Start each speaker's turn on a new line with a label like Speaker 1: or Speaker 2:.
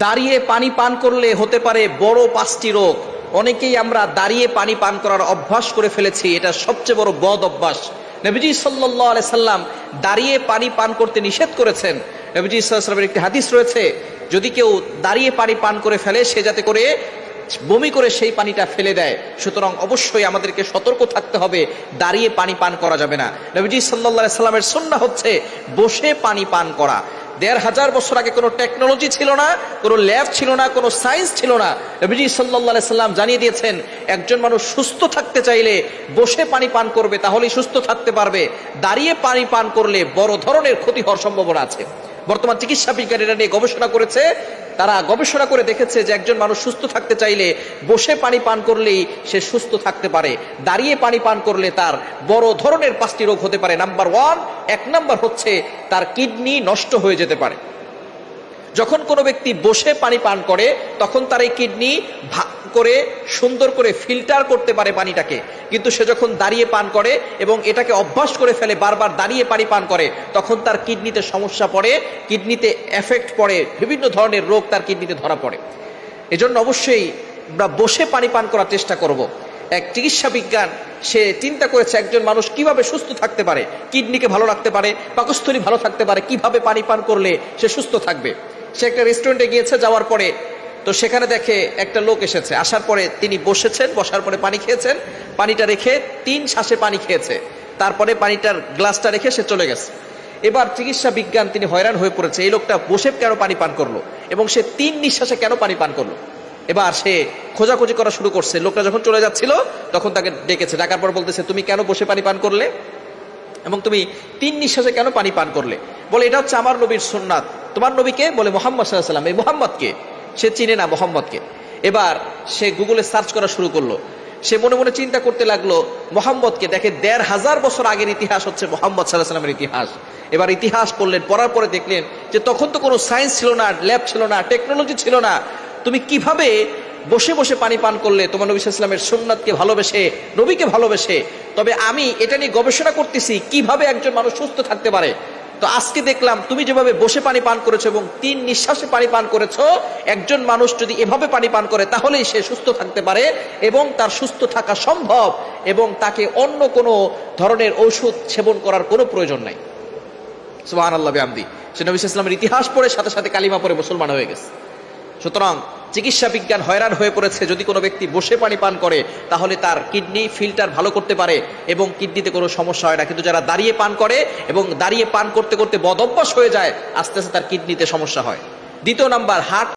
Speaker 1: দাঁড়িয়ে পানি পান করলে হতে পারে বড় 5টি রোগ। অনেকেই আমরা দাঁড়িয়ে পানি পান করার অভ্যাস করে ফেলেছি, এটা সবচেয়ে বড় বদ অভ্যাস। নবীজি সাল্লাল্লাহু আলাইহি সাল্লাম দাঁড়িয়ে পানি পান করতে নিষেধ করেছেন। নবীজি সাল্লাল্লাহু আলাইহি সাল্লামের একটি হাদিস রয়েছে, যদি কেউ দাঁড়িয়ে পানি পান করে ফেলে সে যাতে করে বমি করে সেই পানিটা ফেলে দেয়। সুতরাং অবশ্যই আমাদেরকে সতর্ক থাকতে হবে, দাঁড়িয়ে পানি পান করা যাবে না। নবীজি সাল্লাল্লাহু আলাইহি সাল্লামের সুন্নাহ হচ্ছে বসে পানি পান করা। 1500 বছর আগে কোনো টেকনোলজি ছিল না, কোনো ল্যাব ছিল না, কোনো সায়েন্স ছিল না। নবীজি সাল্লাল্লাহু আলাইহি সাল্লাম জানিয়ে দিয়েছেন, একজন মানুষ সুস্থ থাকতে চাইলে বসে পানি পান করবে, তাহলেই সুস্থ থাকতে পারবে। দাঁড়িয়ে পানি পান করলে বড় ধরনের ক্ষতি হওয়ার সম্ভাবনা আছে। বর্তমান চিকিৎসা বিজ্ঞানীরা নিয়ে গবেষণা করেছে, তারা গবেষণা করে দেখেছে যে একজন মানুষ সুস্থ থাকতে চাইলে বসে পানি পান করলেই সে সুস্থ থাকতে পারে, দাঁড়িয়ে পানি পান করলে তার বড় ধরনের 5টি রোগ হতে পারে। এক নাম্বার হচ্ছে তার কিডনি নষ্ট হয়ে যেতে পারে। যখন কোনো ব্যক্তি বসে পানি পান করে তখন তার এই কিডনি ভাগ করে সুন্দর করে ফিল্টার করতে পারে পানিটাকে, কিন্তু সে যখন দাঁড়িয়ে পান করে এবং এটাকে অভ্যাস করে ফেলে, বারবার দাঁড়িয়ে পানি পান করে, তখন তার কিডনিতে সমস্যা পড়ে, কিডনিতে এফেক্ট পড়ে, বিভিন্ন ধরনের রোগ তার কিডনিতে ধরা পড়ে। এজন্য অবশ্যই আমরা বসে পানি পান করার চেষ্টা করব। এক চিকিৎসা বিজ্ঞান সে চিন্তা করেছে একজন মানুষ কিভাবে সুস্থ থাকতে পারে, কিডনিকে ভালো রাখতে পারে, পাকস্থলী ভালো থাকতে পারে, কিভাবে পানি পান করলে সে সুস্থ থাকবে। সে একটা রেস্টুরেন্টে গিয়েছে, যাওয়ার পরে তো সেখানে দেখে একটা লোক এসেছে, আসার পরে তিনি বসেছেন, বসার পরে পানি খেয়েছেন, পানিটা রেখে 3 শ্বাসে পানি খেয়েছে, তারপরে পানিটার গ্লাসটা রেখে সে চলে গেছে। এবার চিকিৎসা বিজ্ঞান তিনি হয়রান হয়ে পড়েছে, এই লোকটা বসে কেন পানি পান করলো এবং সে 3 নিঃশ্বাসে কেন পানি পান করলো। এবার সে খোঁজাখুঁজি করা শুরু করছে। লোকটা যখন চলে যাচ্ছিল তখন তাকে ডেকেছে, ডাকার পর বলতেছে, তুমি কেন বসে পানি পান করলে এবং তুমি 3 নিঃশ্বাসে কেন পানি পান করলে? বলে, এটা হচ্ছে আমার নবীর সুন্নাত। তোমার নবীকে? বলে, মুহাম্মদ সাল্লাল্লাহু আলাইহি ওয়াসাল্লাম। এই মুহাম্মদকে সে চিনে না, মুহাম্মদকে। এবার সে গুগলে সার্চ করা শুরু করলো। সে মনে মনে চিন্তা করতে লাগলো, মুহাম্মদকে দেখে 1500 বছর আগের ইতিহাস হচ্ছে মুহাম্মদ সাল্লাল্লাহু আলাইহি ওয়াসাল্লামের ইতিহাস। এবার ইতিহাস পড়লেন, পড়ার পরে দেখলেন যে তখন তো কোনো সায়েন্স ছিল না, ল্যাব ছিল না, টেকনোলজি ছিল না, তুমি কিভাবে বসে বসে পানি পান করলে তোমার নবী সাল্লাল্লাহু আলাইহি ওয়াসাল্লামের সুন্নাতকে ভালোবেসে, নবীকে ভালোবেসে। তবে আমি এটা নিয়ে গবেষণা করতেছি কিভাবে একজন মানুষ সুস্থ থাকতে পারে। তো আজকে দেখলাম তুমি যেভাবে বসে পানি পান করেছো এবং 3 নিঃশ্বাসে পানি পান করেছো, একজন মানুষ যদি এভাবে পানি পান করে তাহলেই সে সুস্থ থাকতে পারে এবং তার সুস্থ থাকা সম্ভব, এবং তাকে অন্য কোনো ধরনের ঔষধ সেবন করার কোনো প্রয়োজন নাই। সুবহানাল্লাহ বিহামদি। সে নবী সাল্লাল্লাহু আলাইহি ওয়াসাল্লামের ইতিহাস পড়ে সাথে সাথে কালিমা পড়ে মুসলমান হয়ে গেছে। সুতরাং চিকিৎসা বিজ্ঞান হয়রান হয়ে পড়েছে, যদি কোনো ব্যক্তি বসে পানি পান করে তাহলে তার কিডনি ফিল্টার ভালো করতে পারে এবং কিডনিতে কোনো সমস্যা হয় না। কিন্তু যারা দাঁড়িয়ে পান করে এবং দাঁড়িয়ে পান করতে করতে বদ অভ্যাস হয়ে যায়, আস্তে আস্তে তার কিডনিতে সমস্যা হয়। দ্বিতীয় নাম্বার, হার্ট